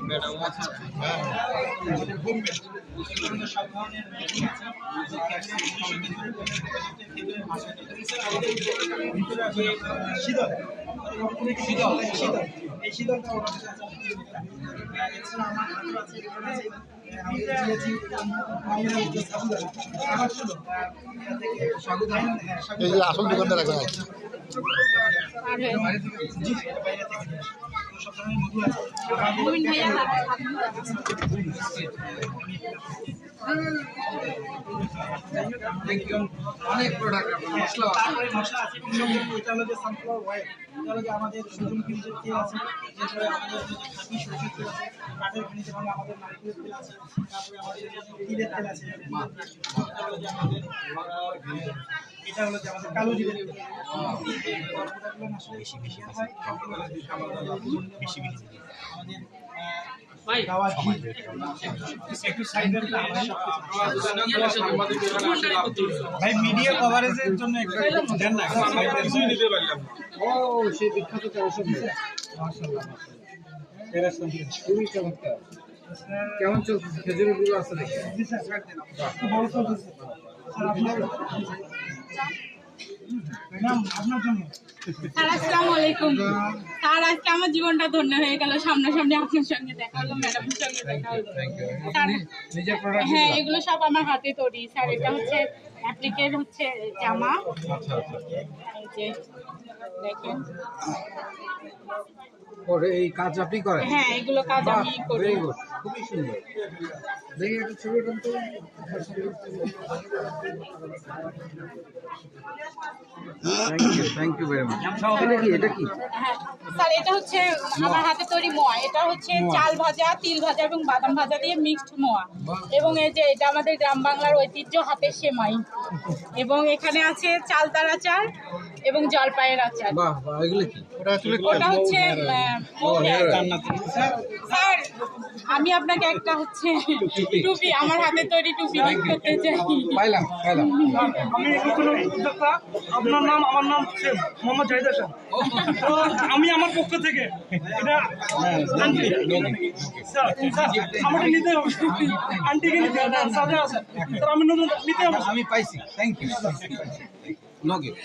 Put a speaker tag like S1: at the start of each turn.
S1: madam আছে
S2: সব ধরনের শীতল শীতল শীতল এই শীতলটা ওরা এছাড়া আমার হাতে আছে আমি দিয়েছি
S3: এই যে আসল দোকানদার এখন আছে
S2: জি বাইরে থেকে সব ধরনের মধু আছে
S1: অনেক প্রোডাক্ট মশলা
S2: তারপরে মশলা আছে এটা হলো যে সানফ্লাওয়ার অয়েল এটা হলো যে আমাদের সূর্যমুখীর যে তেল আছে এরপরে আমাদের খাঁটি সরষের তেল আছে কাঠের খনিতে ভাঙা আমাদের নারকেলের তেল আছে তারপরে আমাদের তিলের তেল আছে এটা হলো যে আমাদের কালো জিরের তেল আসলে বেশি বেশি হয় বেশি বেশি আমাদের ভাই মিডিয়া কভারেজের জন্য একটু দেন না কিছুই নিতে পারলাম ও সেই বিখ্যাত খুবই চমৎকার কেমন চলছে খেজুরের গুলো আছে দেখি বড় চলছে
S4: স্যার আসসালামু আলাইকুম স্যার আজকে আমার জীবনটা ধন্য হয়ে গেল সামনাসামনি আপনার সঙ্গে দেখা হলো ম্যাডামের সঙ্গে দেখা হলো স্যার হ্যাঁ এগুলো সব আমার হাতে তৈরি স্যার এটা হচ্ছে অ্যাপ্লিকের হচ্ছে জামা এই যে দেখেন
S1: এই কাজ আপনি করেন
S4: হ্যাঁ এগুলো কাজ আমি করি
S1: খুবই সুন্দর দেখি একটু ছবি তো থ্যাংক ইউ ভেরি মাচ এটা কি
S4: হ্যাঁ স্যার এটা হচ্ছে আমার হাতে তৈরি মোয়া এটা হচ্ছে চাল ভাজা তিল ভাজা এবং বাদাম ভাজা দিয়ে মিক্সড মোয়া এবং এই যে এটা আমাদের গ্রাম বাংলার ঐতিহ্য হাতের সেমাই এবং এখানে আছে চালতার আচার এবং জলপাইয়ের আচার
S1: বাহ বাহ এগুলো কি
S4: ওটা হচ্ছে স্যার আমি আপনাকে একটা হচ্ছে টুপি আমার হাতে তৈরি টুপি করতে চাই
S1: পাইলাম
S2: আমি উদ্যোক্তা আপনার নাম আমার নাম মোহাম্মদ জাহিদ হাসান আমি আমার পক্ষ থেকে এটা আমাকে নিতে হবে আন্টিকে নিতে হবে সাথে আছে স্যার আমি নিতে হবে
S1: আমি পাইছি থ্যাংক ইউ নো গিফট